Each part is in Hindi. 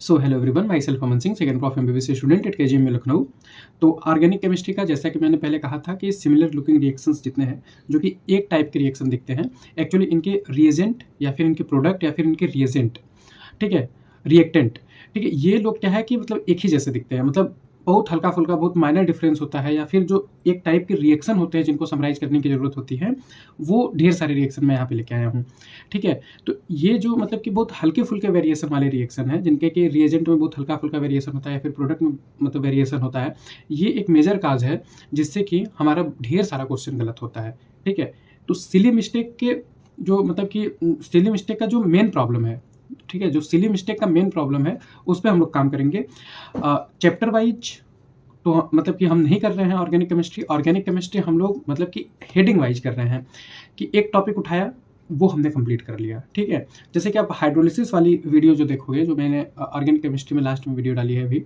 So hello everyone, my self Aman Singh, second prof MBBS student at KGM में लखनऊ। तो ऑर्गेनिक केमिस्ट्री का जैसा कि मैंने पहले कहा था कि सिमिलर लुकिंग रिएक्शंस जितने हैं जो कि एक टाइप के रिएक्शन दिखते हैं, एक्चुअली इनके रिएजेंट या फिर इनके प्रोडक्ट या फिर इनके रिएजेंट, ठीक है, रिएक्टेंट, ठीक है, ये लोग क्या है कि मतलब एक ही जैसे दिखते हैं, मतलब बहुत हल्का फुल्का बहुत माइनर डिफरेंस होता है, या फिर जो एक टाइप के रिएक्शन होते हैं जिनको समराइज करने की जरूरत होती है, वो ढेर सारे रिएक्शन मैं यहाँ पे लेके आया हूँ। ठीक है, तो ये जो मतलब कि बहुत हल्के फुल्के वेरिएशन वाले रिएक्शन है, जिनके कि रिएजेंट में बहुत हल्का फुल्का वेरिएशन होता है या फिर प्रोडक्ट में मतलब वेरिएशन होता है, ये एक मेजर काज है जिससे कि हमारा ढेर सारा क्वेश्चन गलत होता है। ठीक है, तो सिली मिस्टेक के जो मतलब कि सिली मिस्टेक का जो मेन प्रॉब्लम है, ठीक है, जो सिली मिस्टेक का मेन प्रॉब्लम है उस पर हम लोग काम करेंगे चैप्टर वाइज। तो मतलब कि हम नहीं कर रहे हैं ऑर्गेनिक केमिस्ट्री हम लोग मतलब कि हेडिंग वाइज कर रहे हैं कि एक टॉपिक उठाया वो हमने कंप्लीट कर लिया। ठीक है, जैसे कि आप हाइड्रोलिसिस वाली वीडियो जो देखोगे, जो मैंने ऑर्गेनिक केमिस्ट्री में लास्ट में वीडियो डाली है अभी,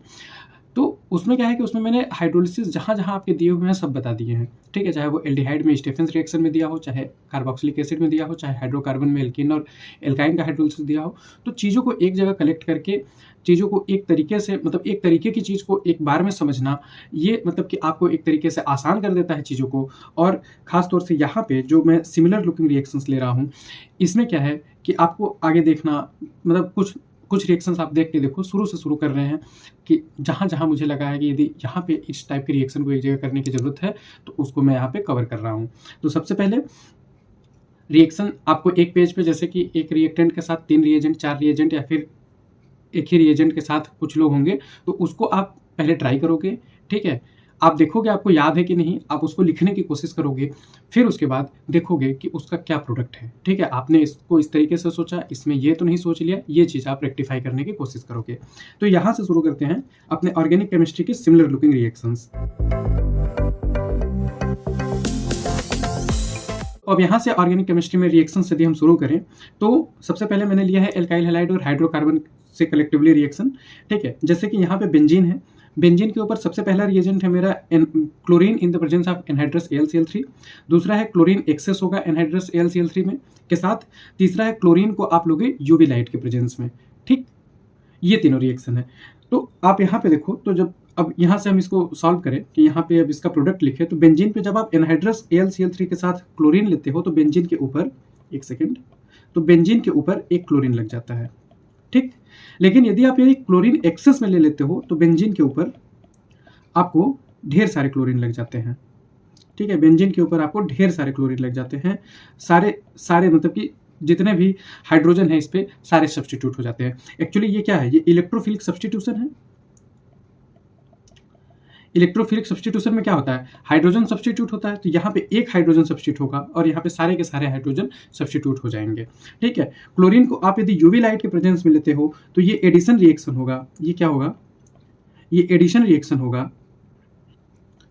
तो उसमें क्या है कि उसमें मैंने हाइड्रोलिसिस जहाँ जहाँ आपके दिए हुए हैं सब बता दिए हैं। ठीक है, चाहे वो एल्डिहाइड में स्टेफेंस रिएक्शन में दिया हो, चाहे कार्बोक्सिलिक एसिड में दिया हो, चाहे हाइड्रोकार्बन में एल्कीन और एल्काइन का हाइड्रोलिसिस दिया हो, तो चीज़ों को एक जगह कलेक्ट करके चीज़ों को एक तरीके से मतलब एक तरीके की चीज़ को एक बार में समझना, ये मतलब कि आपको एक तरीके से आसान कर देता है चीज़ों को। और ख़ास तौर से यहाँ पे जो मैं सिमिलर लुकिंग रिएक्शंस ले रहा हूँ, इसमें क्या है कि आपको आगे देखना, मतलब कुछ रिएक्शंस आप देख के देखो, शुरू से शुरू कर रहे हैं कि जहाँ जहाँ मुझे लगा है कि यदि यहाँ पे इस टाइप के रिएक्शन को एक जगह करने की ज़रूरत है तो उसको मैं यहाँ पे कवर कर रहा हूँ। तो सबसे पहले रिएक्शन आपको एक पेज पे, जैसे कि एक रिएक्टेंट के साथ 3 रिएजेंट, 4 रिएजेंट या फिर एक ही रिएजेंट के साथ कुछ लोग होंगे, तो उसको आप पहले ट्राई करोगे। ठीक है, आप देखोगे आपको याद है कि नहीं, आप उसको लिखने की कोशिश करोगे, फिर उसके बाद देखोगे कि उसका क्या प्रोडक्ट है। ठीक है, आपने इसको इस तरीके से सोचा, इसमें ये तो नहीं सोच लिया, ये चीज़ आप रेक्टिफाई करने की कोशिश करोगे। तो यहाँ से शुरू करते हैं अपने ऑर्गेनिक केमिस्ट्री के सिमिलर लुकिंग रिएक्शंस। अब यहाँ से ऑर्गेनिक केमिस्ट्री में रिएक्शंस यदि हम शुरू करें तो सबसे पहले मैंने लिया है एल्काइल हैलाइड और हाइड्रोकार्बन से कलेक्टिवली रिएक्शन। ठीक है, जैसे कि यहाँ पे बेंजीन है, बेंजीन के ऊपर सबसे पहला रिएजेंट है मेरा chlorine in the presence of anhydrous AlCl3। दूसरा है क्लोरीन एक्सेस होगा एनहाइड्रस AlCl3 में के साथ। तीसरा है क्लोरीन को आप लोगे यूवी लाइट के प्रेजेंस में। ठीक, ये तीनों रिएक्शन है। तो आप यहाँ पे देखो, तो जब अब यहाँ से हम इसको सॉल्व करें कि यहाँ पे अब इसका प्रोडक्ट लिखे, तो बेंजीन पे जब आप एनहाइड्रस AlCl3 के साथ क्लोरीन लेते हो तो बेंजीन के ऊपर एक सेकेंड, तो बेंजीन के ऊपर एक क्लोरीन लग जाता है। ठीक, लेकिन यदि आप यदि क्लोरीन एक्सेस में ले लेते हो तो बेंजीन के ऊपर आपको ढेर सारे क्लोरीन लग जाते हैं। ठीक है, बेंजीन के ऊपर आपको ढेर सारे क्लोरीन लग जाते हैं, सारे मतलब कि जितने भी हाइड्रोजन है इस पे सारे सब्स्टिट्यूट हो जाते हैं। एक्चुअली ये क्या है, ये इलेक्ट्रोफिलिक सब्स्टिट्यूशन है। इलेक्ट्रोफिलिक सब्स्टिट्यूशन में क्या होता है, हाइड्रोजन सब्स्टिट्यूट होता है, तो यहाँ पे एक हाइड्रोजन सब्स्टिट्यूट होगा और यहाँ पे सारे के सारे हाइड्रोजन सब्स्टिट्यूट हो जाएंगे। ठीक है, क्लोरीन को आप यदि यूवी लाइट के प्रेजेंस में लेते हो तो ये एडिशन रिएक्शन होगा। ये क्या होगा, ये एडिशन रिएक्शन होगा।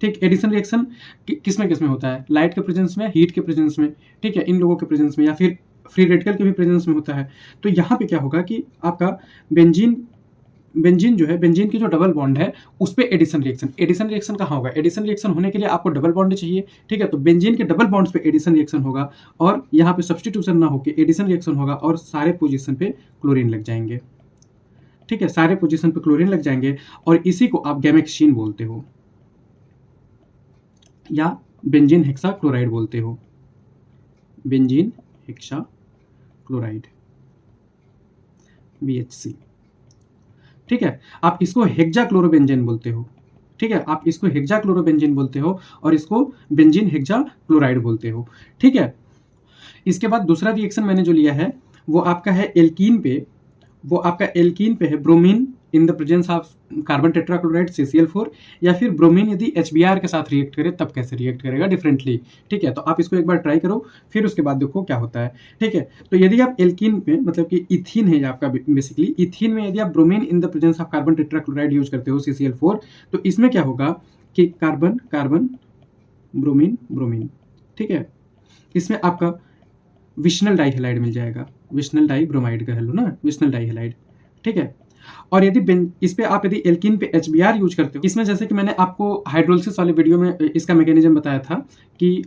ठीक, एडिशन रिएक्शन किस में होता है, लाइट के प्रेजेंस में, हीट के प्रेजेंस में, ठीक है, इन लोगों के प्रेजेंस में, या फिर फ्री रेडिकल के भी प्रेजेंस में होता है। तो यहाँ पे क्या होगा कि आपका बेंजीन जो है, बेंजीन की जो डबल बॉन्ड है उस पे एडिशन रिएक्शन कहाँ होगा, एडिशन रिएक्शन होने के लिए आपको डबल बॉन्ड चाहिए। ठीक है, तो बेंजीन के डबल बॉन्ड्स पे एडिशन रिएक्शन होगा और यहाँ पे सब्स्टिट्यूशन ना होकर एडिशन रिएक्शन होगा और सारे पोजीशन पे क्लोरीन लग जाएंगे। ठीक है, सारे पोजीशन पे क्लोरीन लग जाएंगे और इसी को आप गैमेक्सीन बोलते हो या बेंजीन हेक्सा क्लोराइड बोलते हो, बेंजीन हेक्सा क्लोराइड BHC। ठीक है, आप इसको हेक्साक्लोरोबेंजीन बोलते हो। ठीक है, आप इसको हेक्साक्लोरोबेंजीन बोलते हो और इसको बेंजीन हेक्सा क्लोराइड बोलते हो। ठीक है, इसके बाद दूसरा रिएक्शन मैंने जो लिया है वो आपका है एल्कीन पे है bromine in the presence of carbon tetrachloride CCl4, या फिर ब्रोमीन यदि HBr के साथ रिएक्ट करे तब कैसे रिएक्ट करेगा डिफरेंटली। ठीक है, तो आप इसको एक बार ट्राई करो, फिर उसके बाद देखो क्या होता है। ठीक है, तो यदि आप एल्कीन पे मतलब कि इथीन है आपका बेसिकली, इथीन में यदि आप bromine in the presence of carbon tetrachloride use करते हो CCl4, तो इसमें क्या होगा कि कार्बन कार्बन ब्रोमीन। ठीक है, इसमें आपका विशनल डाइहैलाइड मिल जाएगा, विशनल डाइब्रोमाइड कह लो ना, विशनल डाइहैलाइड। ठीक है, और यदि इस पे आप यदि एल्कीन पे HBr यूज करते हो, इसमें जैसे कि मैंने आपको हाइड्रोलिसिस वाले वीडियो में इसका मैकेनिज्म बताया था कि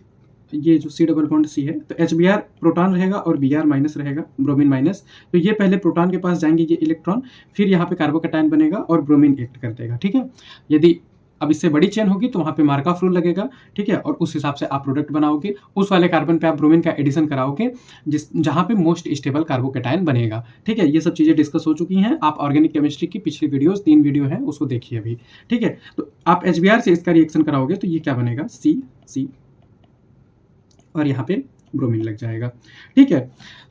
ये जो C डबल बॉन्ड C है, तो HBr प्रोटॉन रहेगा और Br माइनस रहेगा, ब्रोमीन माइनस। तो ये पहले प्रोटॉन के पास जाएंगे ये इलेक्ट्रॉन, फिर यहाँ पे कार्बोकैटायन बनेगा और ब्रोमीन एक्ट कर देगा। ठीक है, यदि अब इससे बड़ी चेन होगी तो वहाँ पे मार्कऑफ रूल लगेगा। ठीक है, और उस हिसाब से आप प्रोडक्ट बनाओगे, उस वाले कार्बन पे आप ब्रोमीन का एडिशन कराओगे जहाँ पे मोस्ट स्टेबल कार्बोकैटायन बनेगा। ठीक है, ये सब चीज़ें डिस्कस हो चुकी हैं। आप ऑर्गेनिक केमिस्ट्री की पिछली वीडियोस 3 वीडियो है उसको देखिए अभी। ठीक है, तो आप HBr से इसका रिएक्शन कराओगे तो ये क्या बनेगा, C और यहाँ पे ब्रोमीन लग जाएगा। ठीक है,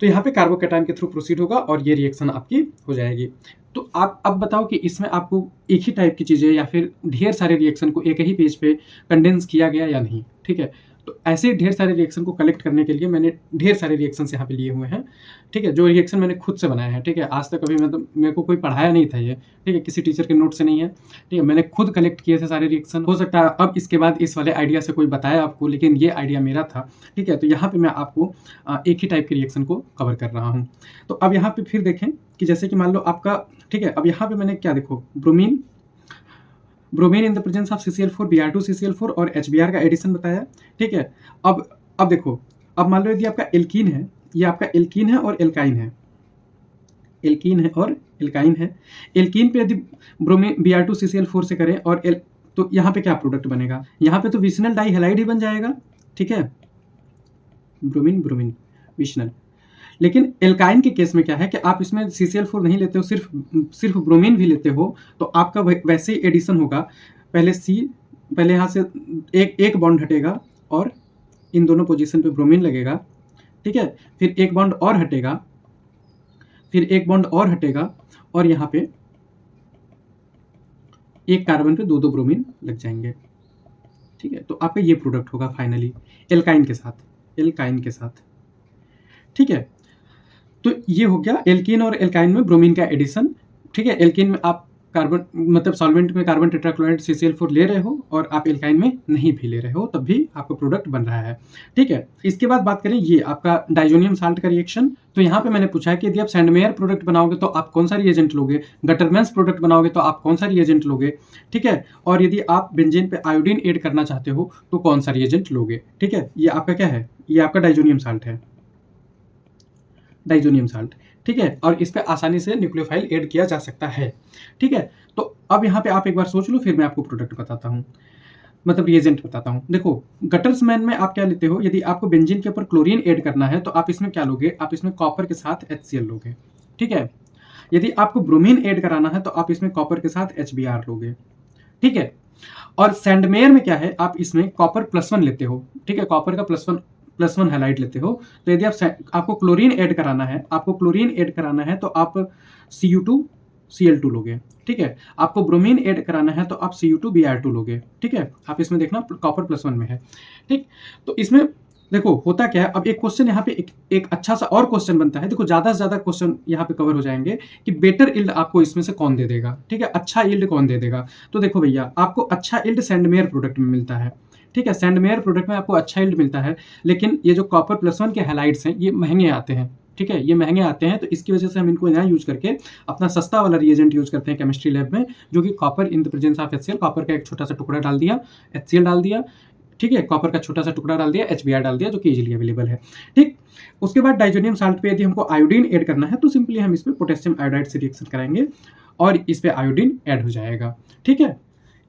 तो यहाँ पे कार्बोकैटायन के थ्रू प्रोसीड होगा और ये रिएक्शन आपकी हो जाएगी। तो आप अब बताओ कि इसमें आपको एक ही टाइप की चीज़ें या फिर ढेर सारे रिएक्शन को एक ही पेज पे कंडेंस किया गया या नहीं। ठीक है, तो ऐसे ढेर सारे रिएक्शन को कलेक्ट करने के लिए मैंने ढेर सारे रिएक्शंस यहाँ पे लिए हुए हैं। ठीक है, जो रिएक्शन मैंने खुद से बनाया है। ठीक है, आज तक कभी मतलब मेरे को कोई पढ़ाया नहीं था ये। ठीक है, किसी टीचर के नोट से नहीं है। ठीक है, मैंने खुद कलेक्ट किए थे सारे रिएक्शन। हो सकता है अब इसके बाद इस वाले आइडिया से कोई बताया आपको, लेकिन ये आइडिया मेरा था। ठीक है, तो यहाँ पे मैं आपको एक ही टाइप के रिएक्शन को कवर कर रहा हूँ। तो अब यहाँ पे फिर देखें कि जैसे कि मान लो आपका, ठीक है, अब यहाँ पे मैंने क्या देखो, bromine in the presence of CCl4 Br2 CCl4 और HBr का एडिशन बताया। ठीक है, अब देखो, अब मान लो यदि आपका एल्कीन है, ये आपका एल्कीन है और एल्काइन है, एल्कीन है और एल्काइन है। एल्कीन पे यदि ब्रोमीन Br2 CCl4 से करें और तो यहाँ पे क्या प्रोडक्ट बनेगा, यहाँ पे तो विशनल डाइहैलाइड ही बन जाएगा। ठीक है, ब्रोमीन ब्रोमीन विशनल। लेकिन एल्काइन के केस में क्या है कि आप इसमें CCl4 नहीं लेते हो, सिर्फ ब्रोमीन भी लेते हो, तो आपका वैसे ही एडिशन होगा। पहले यहाँ से एक बॉन्ड हटेगा और इन दोनों पोजीशन पे ब्रोमीन लगेगा। ठीक है, फिर एक बॉन्ड और हटेगा, फिर एक बॉन्ड और हटेगा और यहाँ पे एक कार्बन पे 2 ब्रोमीन लग जाएंगे। ठीक है, तो आपका ये प्रोडक्ट होगा फाइनली एल्काइन के साथ। ठीक है, तो ये हो गया एल्कीन और एल्काइन में ब्रोमीन का एडिशन। ठीक है, एल्कीन में आप कार्बन मतलब सॉल्वेंट में कार्बन टेट्राक्लोराइड CCl4 ले रहे हो और आप एल्काइन में नहीं भी ले रहे हो, तब भी आपका प्रोडक्ट बन रहा है। ठीक है, इसके बाद बात करें ये आपका डाइजोनियम साल्ट का रिएक्शन। तो यहाँ पे मैंने पूछा है कि यदि आप सैंडमेयर प्रोडक्ट बनाओगे तो आप कौन सा रिएजेंट लोगे, गटरमैन्स प्रोडक्ट बनाओगे तो आप कौन सा रिएजेंट लोगे। ठीक है, और यदि आप बेंजीन पे आयोडीन ऐड करना चाहते हो तो कौन सा रिएजेंट लोगे। ठीक है, ये आपका क्या है, ये आपका डाइजोनियम साल्ट है, डाइजोनियम साल्ट। ठीक है, और इस पे आसानी से न्यूक्लियोफाइल ऐड किया जा सकता है। ठीक है, तो अब यहाँ पे आप एक बार सोच लो, फिर मैं आपको प्रोडक्ट बताता हूँ, मतलब रिएजेंट बताता हूँ। देखो, गटर्समैन में आप क्या लेते हो, यदि आपको बेंजीन के ऊपर क्लोरीन ऐड करना है तो आप इसमें क्या लोगे, आप इसमें कॉपर के साथ HCl लोगे। ठीक है, यदि आपको ब्रोमीन ऐड कराना है तो आप इसमें कॉपर के साथ HBr लोगे। ठीक है, और सैंडमेयर में क्या है, आप इसमें कॉपर +1 लेते हो। ठीक है, कॉपर का +1 हैलाइड लेते हो। तो यदि आपको क्लोरीन ऐड कराना है तो आप Cu2Cl2 लोगे। ठीक है, आपको ब्रोमीन ऐड कराना है तो आप Cu2Br2 लोगे। ठीक है, आप इसमें देखना कॉपर +1 में है। ठीक, तो इसमें देखो होता क्या है, अब एक क्वेश्चन यहाँ पे एक अच्छा सा और क्वेश्चन बनता है। देखो, ज्यादा से ज्यादा क्वेश्चन यहाँ पे कवर हो जाएंगे कि बेटर यील्ड आपको इसमें से कौन दे देगा। ठीक है, अच्छा यील्ड कौन दे देगा। तो देखो भैया, आपको अच्छा यील्ड सैंडमेयर प्रोडक्ट में मिलता है। ठीक है, सैंडमेयर प्रोडक्ट में आपको अच्छा यील्ड मिलता है, लेकिन ये जो कॉपर +1 के हैलाइड्स हैं ये महंगे आते हैं। ठीक है, ये महंगे आते हैं, तो इसकी वजह से हम इनको यहाँ यूज करके अपना सस्ता वाला रिएजेंट यूज करते हैं केमिस्ट्री लैब में, जो कि copper in the presence of HCl, copper का एक छोटा सा टुकड़ा डाल दिया, HCl डाल दिया। ठीक है, कॉपर का छोटा सा टुकड़ा डाल दिया, HBr डाल दिया, जो कि इजीली अवेलेबल है। ठीक, उसके बाद डाइजोनियम साल्ट पे यदि हमको आयोडीन ऐड करना है तो सिंपली हम इसमें पोटेशियम आयोडाइड से रिएक्शन कराएंगे और इस पे आयोडीन ऐड हो जाएगा। ठीक है,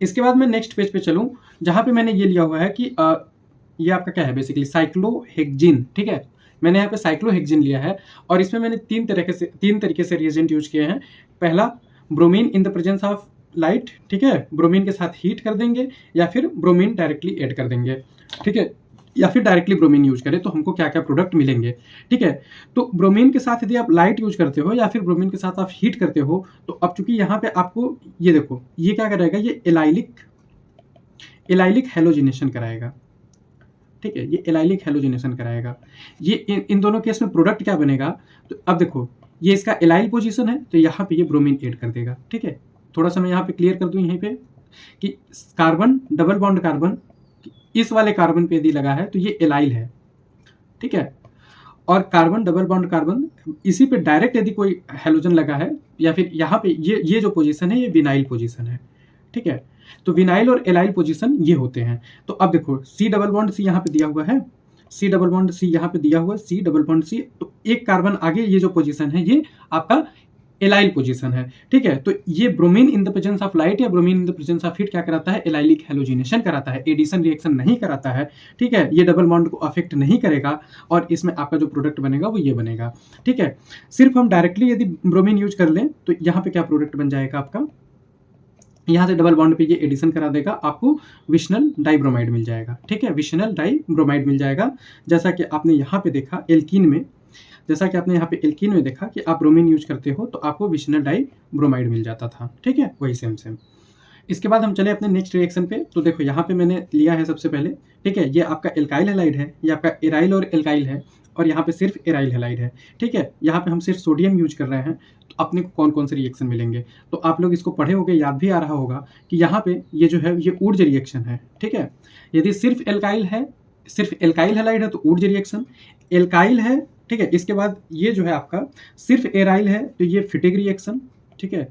इसके बाद मैं नेक्स्ट पेज पे चलूँ, जहाँ पे मैंने ये लिया हुआ है कि ये आपका क्या है, बेसिकली साइक्लोहेक्जिन। ठीक है, मैंने यहाँ पे साइक्लोहेक्जिन लिया है और इसमें मैंने तीन तरीके से रिएजेंट यूज किए हैं। पहला, bromine in the presence of light. ठीक है, ब्रोमीन के साथ हीट कर देंगे या फिर ब्रोमीन डायरेक्टली ऐड कर देंगे। ठीक है, या फिर डायरेक्टली ब्रोमीन यूज करें तो हमको क्या क्या प्रोडक्ट मिलेंगे। ठीक है, तो ब्रोमीन के साथ यदि आप लाइट यूज करते हो या फिर ब्रोमीन के साथ आप हीट करते हो, तो अब चूंकि यहाँ पे आपको ये देखो, ये क्या करेगा, ये एलाइलिक हेलोजिनेशन कराएगा। ठीक है, ये एलाइलिक हेलोजिनेशन कराएगा। ये इन दोनों केस में प्रोडक्ट क्या बनेगा, तो अब देखो, ये इसका एलाइल पोजीशन है, तो यहाँ पे ये ब्रोमीन ऐड कर देगा। ठीक है, थोड़ा सा मैं यहाँ पे क्लियर कर दूं यहीं पे कि कार्बन डबल बॉन्ड कार्बन इस वाले कार्बन पे यदि लगा है तो ये एलाइल है। ठीक है, और कार्बन डबल बॉन्ड कार्बन इसी पे डायरेक्ट यदि कोई हेलोजन लगा है या फिर यहाँ पे ये जो पोजीशन है ये विनाइल पोजीशन है। ठीक है, तो विनाइल और एलाइल पोजीशन ये होते हैं। तो अब देखो, C डबल बॉन्ड C यहाँ पे दिया हुआ है, C डबल बॉन्ड C यहाँ पे दिया हुआ है, C डबल बॉन्ड C, तो एक कार्बन आगे ये जो पोजीशन है ये आपका एलाइल पोजीशन है, ठीक है। तो ये bromine in the presence of light या bromine in the presence of heat क्या कराता है, एलाइलिक हैलोजिनेशन कराता है, एडिशन रिएक्शन नहीं कराता है, ठीक है। ये डबल बॉन्ड को अफेक्ट नहीं करेगा और इसमें आपका जो प्रोडक्ट बनेगा वो ये बनेगा, ठीक है। सिर्फ हम डायरेक्टली यदि ब्रोमीन यूज कर लें तो यहाँ पे क्या प्रोडक्ट बन जाएगा आपका, यहाँ से डबल बॉन्ड पे ये एडिशन करा देगा, आपको विशनल डाइब्रोमाइड मिल जाएगा, ठीक है। विशनल डाइब्रोमाइड मिल जाएगा, जैसा कि आपने यहाँ पे देखा एल्कीन में, जैसा कि आपने यहाँ पे एल्कीन में देखा कि आप ब्रोमीन यूज करते हो तो आपको विशनल डाइब्रोमाइड मिल जाता था, ठीक है। वही सेम। इसके बाद हम चले अपने नेक्स्ट रिएक्शन पे। तो देखो यहाँ पे मैंने लिया है सबसे पहले, ठीक है, ये आपका एल्काइल हैलाइड है, ये आपका एराइल और एल्काइल है, और यहाँ पे सिर्फ एराइल हैलाइड है, ठीक है। यहाँ पे हम सिर्फ सोडियम यूज कर रहे हैं, तो अपने को कौन कौन से रिएक्शन मिलेंगे, तो आप लोग इसको पढ़े होंगे, याद भी आ रहा होगा कि यहाँ पे ये जो है ये ऊर्ज रिएक्शन है, ठीक है। यदि सिर्फ एल्काइल है, सिर्फ एल्काइल हैलाइड है तो ऊर्ज रिएक्शन, एल्काइल है, ठीक है। इसके बाद ये जो है आपका सिर्फ एराइल है तो ये फिटिग रिएक्शन, ठीक है।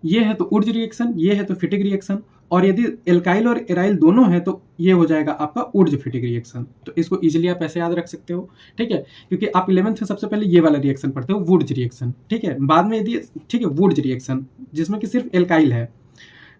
ये है तो ऊर्ज रिएक्शन, ये है तो फिटिग रिएक्शन, और यदि एल्काइल और एराइल दोनों है तो ये हो जाएगा आपका ऊर्ज फिटिग रिएक्शन। तो इसको इजीली आप ऐसे याद रख सकते हो, ठीक है, क्योंकि आप 11th में सबसे पहले ये वाला रिएक्शन पढ़ते हो, वुड्स रिएक्शन, ठीक है। बाद में यदि, ठीक है, वुड्स रिएक्शन जिसमें कि सिर्फ एल्काइल है,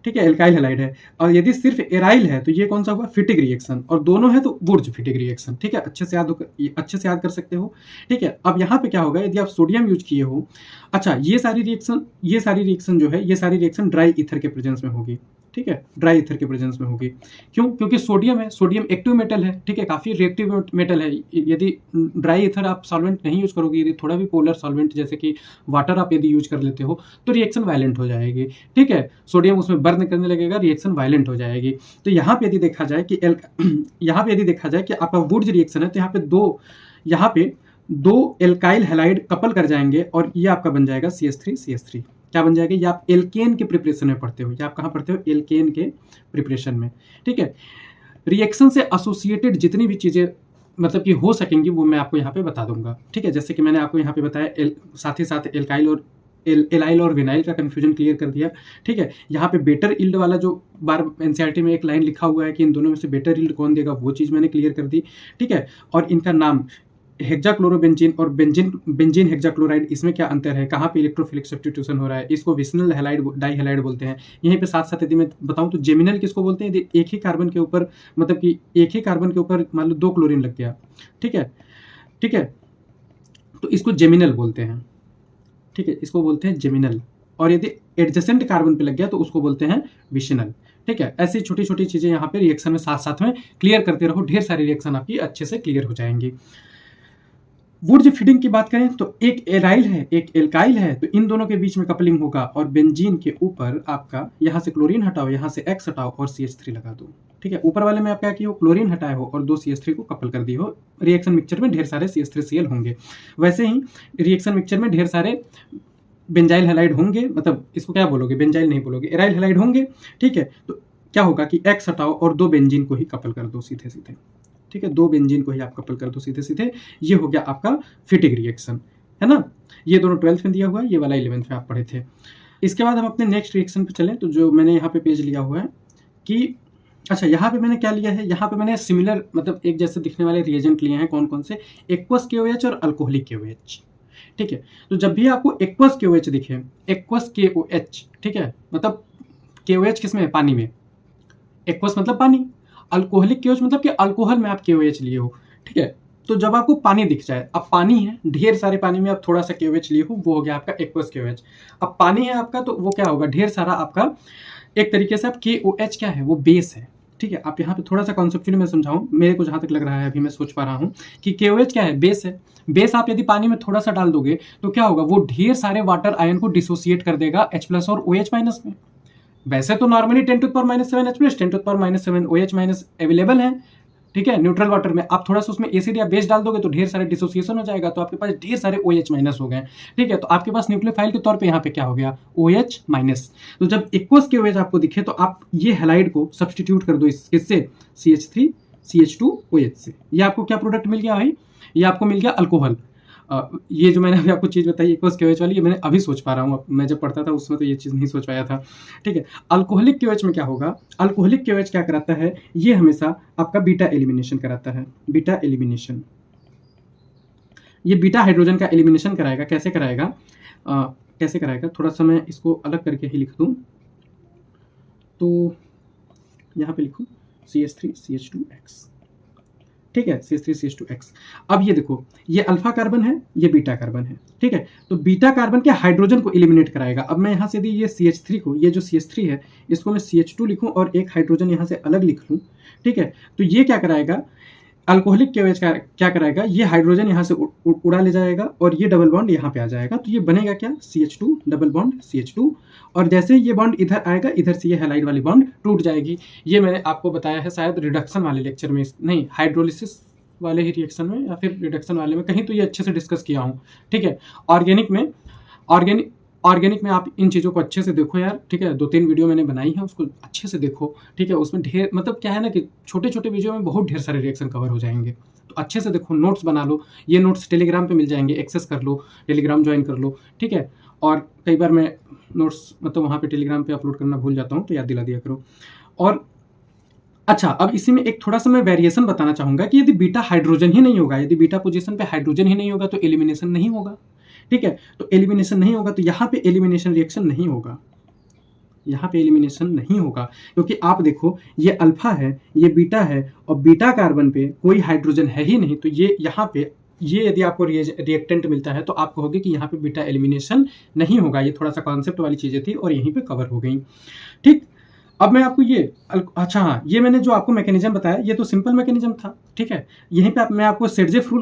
ठीक है, एल्काइल हैलाइड है, और यदि सिर्फ एराइल है तो ये कौन सा हुआ, फिटिग रिएक्शन, और दोनों है तो वुड्स फिटिग रिएक्शन, ठीक है। अच्छे से याद कर सकते हो, ठीक है। अब यहाँ पे क्या होगा, यदि आप सोडियम यूज किए हो, अच्छा ये सारी रिएक्शन जो है, ये सारी रिएक्शन ड्राई ईथर के प्रेजेंस में होगी, ठीक है, ड्राई ईथर के प्रेजेंस में होगी। क्यों, क्योंकि सोडियम है, सोडियम एक्टिव मेटल है, ठीक है, काफी रिएक्टिव मेटल है। यदि ड्राई ईथर आप सॉल्वेंट नहीं यूज करोगे, यदि थोड़ा भी पोलर सॉल्वेंट जैसे कि वाटर आप यदि यूज कर लेते हो तो रिएक्शन वायलेंट हो जाएगी, ठीक है। सोडियम उसमें बर्न करने लगेगा, रिएक्शन वायलेंट हो जाएगी। तो यहाँ पे यदि देखा जाए कि आपका वुड्स रिएक्शन है, तो यहाँ पे दो एल्काइल हैलाइड कपल कर जाएंगे और ये आपका बन जाएगा CH3 क्या बन जाएगा, ये आप एल्केन के प्रिपरेशन में पढ़ते हो, ये आप कहाँ पढ़ते हो, एल्केन के प्रिपरेशन में, ठीक है। रिएक्शन से एसोसिएटेड जितनी भी चीजें मतलब कि हो सकेंगी वो मैं आपको यहाँ पे बता दूंगा, ठीक है। जैसे कि मैंने आपको यहाँ पे बताया, साथ ही साथ एल्काइल और एलाइल और विनाइल का कंफ्यूजन क्लियर कर दिया, ठीक है। यहाँ पे बेटर इल्ड वाला जो बार एनसीईआरटी में एक लाइन लिखा हुआ है कि इन दोनों में से बेटर इल्ड कौन देगा, वो चीज मैंने क्लियर कर दी, ठीक है। और इनका नाम हेक्साक्लोरोबेंजीन और बेंजीन हेक्साक्लोराइड, इसमें क्या अंतर है, कहाँ पे इलेक्ट्रोफिलिक सब्स्टिट्यूशन हो रहा है, इसको विशनल हैलाइड डाई हैलाइड बोलते हैं। यहीं पे साथ साथ यदि मैं बताऊं तो जेमिनल किसको बोलते हैं, एक ही कार्बन के ऊपर, मतलब कि एक ही कार्बन के ऊपर मान लो 2 क्लोरीन लग गया, ठीक है, तो इसको जेमिनल बोलते हैं, ठीक है, इसको बोलते हैं जेमिनल। और यदि एडजेसेंट कार्बन पे लग गया तो उसको बोलते हैं विशनल, ठीक है। ऐसी छोटी छोटी चीजें यहाँ पे रिएक्शन में साथ साथ में क्लियर करते रहो, ढेर सारी रिएक्शन आपकी अच्छे से क्लियर हो जाएंगी। वुड्स फीडिंग की बात करें तो एक एराइल है, एक एल्काइल है, तो इन दोनों के बीच में कपलिंग होगा, और बेंजीन के ऊपर आपका यहाँ से क्लोरीन हटाओ, यहाँ से X हटाओ और CH3 लगा दो, ठीक है। ऊपर वाले में आप क्या किए हो, क्लोरीन हटाए हो और 2 CH3 को कपल कर दिए हो। रिएक्शन मिक्सचर में ढेर सारे CH3Cl होंगे, वैसे ही रिएक्शन मिक्सचर में ढेर सारे बेंजाइल हैलाइड होंगे, मतलब इसको क्या बोलोगे, बेंजाइल नहीं बोलोगे, एराइल हैलाइड होंगे, ठीक है। तो क्या होगा कि X हटाओ और 2 बेंजीन को ही कपल कर दो सीधे सीधे, ठीक है, 2 बेंजीन को ही आप कपल कर दो सीधे सीधे, ये हो गया आपका फिटिग रिएक्शन, है ना। ये दोनों 12th में दिया हुआ है, ये वाला 11th में आप पढ़े थे। इसके बाद हम अपने नेक्स्ट रिएक्शन पे चलें, तो जो मैंने यहाँ पे पेज लिया हुआ है कि अच्छा यहाँ पे मैंने क्या लिया है, यहाँ पे मैंने सिमिलर मतलब एक जैसे दिखने वाले रिएजेंट लिए हैं, कौन कौन से, एक्वस KOH और अल्कोहलिक KOH, ठीक है। तो जब भी आपको एक्वस KOH दिखे, एक्वस KOH, ठीक है, मतलब KOH किसमें है, पानी में, एक्वस मतलब पानी, अल्कोहलिक KOH मतलब कि अल्कोहल में आप KOH लिए हो, ठीक है। तो जब आपको पानी दिख जाए, अब पानी है, ढेर सारे पानी में आप थोड़ा सा KOH लिए हो, वो हो गया आपका एक्वस KOH। अब पानी है आपका तो वो क्या होगा, ढेर सारा आपका एक तरीके से आप KOH क्या है, वो बेस है, ठीक है। आप यहाँ पे थोड़ा सा कॉन्सेप्चुअली मैं समझाऊं, मेरे को जहां तक लग रहा है, अभी मैं सोच पा रहा हूँ कि KOH क्या है, बेस है। बेस आप यदि पानी में थोड़ा सा डाल दोगे तो क्या होगा, वो ढेर सारे वाटर आयन को डिसोसिएट कर देगा H+ और OH- में। वैसे तो नॉर्मली 10⁻⁷ H+, 10⁻⁷ OH- अवेलेबल है, ठीक है, न्यूट्रल वाटर में। आप थोड़ा सा उसमें एसिड या बेस डाल दोगे तो ढेर सारे डिसोसिएशन हो जाएगा, तो आपके पास ढेर सारे OH- हो गए, ठीक है। तो आपके पास न्यूक्लियोफाइल के तौर पे यहाँ पे क्या हो गया, OH-। तो जब एक्वस KOH आपको दिखे तो आप ये हैलाइड को सब्सटीट्यूट कर दो इससे CH3 CH2 OH से, ये आपको क्या प्रोडक्ट मिल गया भाई, ये आपको मिल गया अल्कोहल। ये जो मैंने अभी आपको चीज़ बताई एक्वस KOH वाली, ये मैंने अभी सोच पा रहा हूँ, मैं जब पढ़ता था उसमें तो ये चीज़ नहीं सोच पाया था। ठीक है, अल्कोहलिक KOH में क्या होगा, अल्कोहलिक KOH क्या कराता है, ये हमेशा आपका बीटा एलिमिनेशन कराता है, बीटा एलिमिनेशन। ये बीटा हाइड्रोजन का एलिमिनेशन कराएगा। कैसे कराएगा, कैसे कराएगा, थोड़ा सा मैं इसको अलग करके ही लिख दूँ, तो यहाँ पे लिखूँ CH3CH2X, ठीक है, CH3CH2X। अब ये देखो, ये अल्फा कार्बन है, ये बीटा कार्बन है, ठीक है, तो बीटा कार्बन के हाइड्रोजन को एलिमिनेट कराएगा। अब मैं यहाँ से यदि ये CH3 को, ये जो CH3 है इसको मैं CH2 लिखूँ और एक हाइड्रोजन यहाँ से अलग लिख लूँ, ठीक है, तो ये क्या कराएगा, अल्कोहलिक KOH क्या कराएगा, ये हाइड्रोजन यहाँ से उड़ा ले जाएगा और ये डबल बॉन्ड यहाँ पे आ जाएगा, तो ये बनेगा क्या, CH2 डबल बॉन्ड CH2, और जैसे ये बॉन्ड इधर आएगा, इधर से ये हैलाइड वाली बॉन्ड टूट जाएगी। ये मैंने आपको बताया है शायद रिडक्शन वाले लेक्चर में, नहीं हाइड्रोलिसिस वाले ही रिएक्शन में या फिर रिडक्शन वाले में, कहीं तो ये अच्छे से डिस्कस किया हूँ। ठीक है, ऑर्गेनिक में आप इन चीज़ों को अच्छे से देखो यार, ठीक है, 2-3 वीडियो मैंने बनाई है, उसको अच्छे से देखो, ठीक है, उसमें ढेर मतलब क्या है ना कि छोटे छोटे वीडियो में बहुत ढेर सारे रिएक्शन कवर हो जाएंगे, तो अच्छे से देखो, नोट्स बना लो, ये नोट्स टेलीग्राम पे मिल जाएंगे, एक्सेस कर लो, टेलीग्राम ज्वाइन कर लो, ठीक है, और कई बार मैं नोट्स मतलब वहाँ पे टेलीग्राम पे अपलोड करना भूल जाता हूँ, तो याद दिला दिया करो। और अच्छा, अब इसी में एक थोड़ा सा मैं वेरिएशन बताना चाहूँगा कि यदि बीटा हाइड्रोजन ही नहीं होगा, यदि बीटा पोजीशन पे हाइड्रोजन ही नहीं होगा तो एलिमिनेशन नहीं होगा, ठीक है, तो एलिमिनेशन नहीं होगा, तो यहाँ पे एलिमिनेशन रिएक्शन नहीं होगा, यहाँ पे एलिमिनेशन नहीं होगा, क्योंकि आप देखो ये अल्फा है, ये बीटा है, और बीटा कार्बन पे कोई हाइड्रोजन है ही नहीं, तो ये यहाँ पे ये यदि आपको रिएक्टेंट मिलता है तो आप कहोगे कि यहाँ पे बीटा एलिमिनेशन नहीं होगा। ये थोड़ा सा कॉन्सेप्ट वाली चीज़ें थी और यहीं पे कवर हो गई। ठीक, अब मैं आपको ये अच्छा हाँ, ये मैंने जो आपको मैकेनिज्म बताया ये तो सिंपल मैकेनिज्म था, ठीक है, यहीं पे मैं आपको सेडजेफ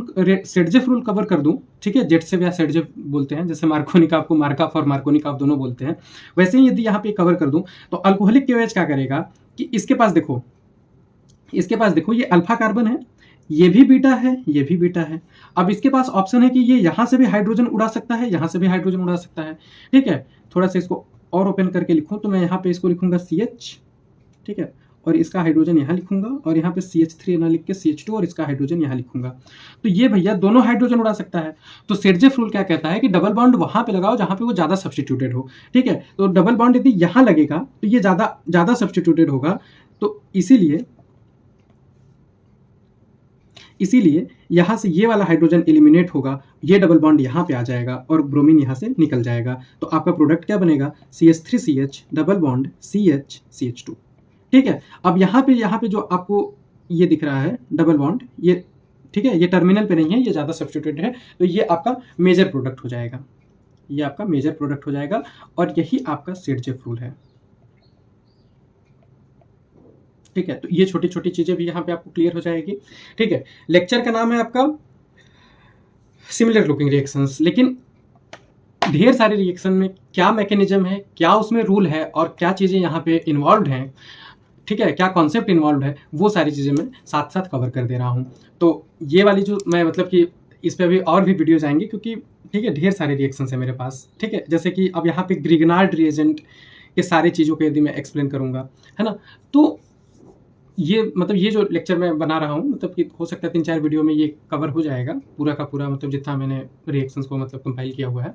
रूल कवर कर दूं, ठीक है, जेटसेव या सेडजेफ बोलते हैं, जैसे मार्कोनिकॉफ को मार्कॉफ और मार्कोनिकॉफ दोनों बोलते हैं, वैसे ही यदि यहाँ पे कवर कर दूं तो अल्कोहलिक KOH क्या करेगा कि इसके पास देखो ये अल्फा कार्बन है, ये भी बीटा है, ये भी बीटा है। अब इसके पास ऑप्शन है कि ये यहाँ से भी हाइड्रोजन उड़ा सकता है, यहाँ से भी हाइड्रोजन उड़ा सकता है, ठीक है, थोड़ा सा इसको और ओपन करके लिखूं तो मैं यहाँ पे इसको लिखूंगा CH, ठीक है, और इसका हाइड्रोजन यहाँ लिखूंगा, और यहाँ पे CH3 ना लिख के CH2 और इसका हाइड्रोजन यहाँ लिखूंगा, तो ये भैया दोनों हाइड्रोजन उड़ा सकता है। तो सेडजेफ रूल क्या कहता है कि डबल बॉन्ड वहां पे लगाओ जहां पे वो ज्यादा सब्स्टिट्यूटेड हो, ठीक है, तो डबल बॉन्ड यदि यहाँ लगेगा तो ये ज्यादा सब्स्टिट्यूटेड होगा, तो इसीलिए यहाँ से ये वाला हाइड्रोजन एलिमिनेट होगा, ये डबल बॉन्ड यहाँ पे आ जाएगा और ब्रोमीन यहाँ से निकल जाएगा, तो आपका प्रोडक्ट क्या बनेगा, CH3CH डबल बॉन्ड CH2। ठीक है, अब यहाँ पे जो आपको ये दिख रहा है डबल बॉन्ड, ये ठीक है, ये टर्मिनल पे नहीं है, ये ज़्यादा सब्स्टिट्यूटेड है, तो ये आपका मेजर प्रोडक्ट हो जाएगा, ये आपका मेजर प्रोडक्ट हो जाएगा, और यही आपका सेडजेफ रूल है। ठीक है, तो ये छोटी छोटी चीज़ें भी यहाँ पे आपको क्लियर हो जाएगी। ठीक है, लेक्चर का नाम है आपका सिमिलर लुकिंग रिएक्शंस, लेकिन ढेर सारे रिएक्शन में क्या मैकेनिज्म है, क्या उसमें रूल है, और क्या चीज़ें यहाँ पे इन्वॉल्व हैं, ठीक है, क्या कॉन्सेप्ट इन्वॉल्व है, वो सारी चीज़ें मैं साथ साथ कवर कर दे रहा हूँ। तो ये वाली जो मैं मतलब कि इस पर अभी और भी वीडियोज आएंगे, क्योंकि ठीक है ढेर सारे रिएक्शंस है मेरे पास, ठीक है, जैसे कि अब यहाँ पे ग्रिगनार्ड रिएजेंट के सारे चीज़ों को यदि मैं एक्सप्लेन करूँगा, है ना, तो ये मतलब ये जो लेक्चर मैं बना रहा हूँ, मतलब कि हो सकता है 3-4 वीडियो में ये कवर हो जाएगा पूरा का पूरा, मतलब जितना मैंने रिएक्शंस को मतलब कंपाइल किया हुआ है।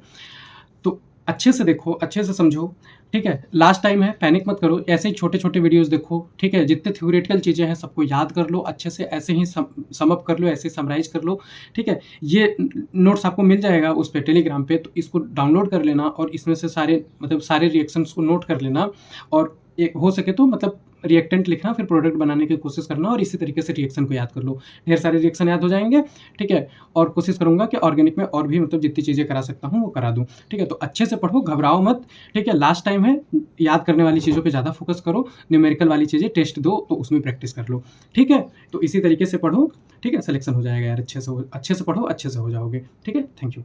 तो अच्छे से देखो, अच्छे से समझो, ठीक है, लास्ट टाइम है, पैनिक मत करो, ऐसे ही छोटे छोटे वीडियोस देखो, ठीक है, जितने थ्योरेटिकल चीज़ें हैं सबको याद कर लो अच्छे से, ऐसे ही सम अप कर लो, ऐसे समराइज कर लो, ठीक है, ये नोट्स आपको मिल जाएगा उस पर टेलीग्राम पे, तो इसको डाउनलोड कर लेना और इसमें से सारे रिएक्शंस को नोट कर लेना, और एक हो सके तो मतलब रिएक्टेंट लिखना, फिर प्रोडक्ट बनाने की कोशिश करना, और इसी तरीके से रिएक्शन को याद कर लो, ढेर सारे रिएक्शन याद हो जाएंगे, ठीक है, और कोशिश करूंगा कि ऑर्गेनिक में और भी मतलब जितनी चीज़ें करा सकता हूँ वो करा दूँ, ठीक है, तो अच्छे से पढ़ो, घबराओ मत, ठीक है, लास्ट टाइम है, याद करने वाली चीज़ों पे ज़्यादा फोकस करो, न्यूमेरिकल वाली चीज़ें टेस्ट दो तो उसमें प्रैक्टिस कर लो, ठीक है, तो इसी तरीके से पढ़ो, ठीक है, सिलेक्शन हो जाएगा यार, अच्छे से पढ़ो, अच्छे से हो जाओगे, ठीक है, थैंक यू।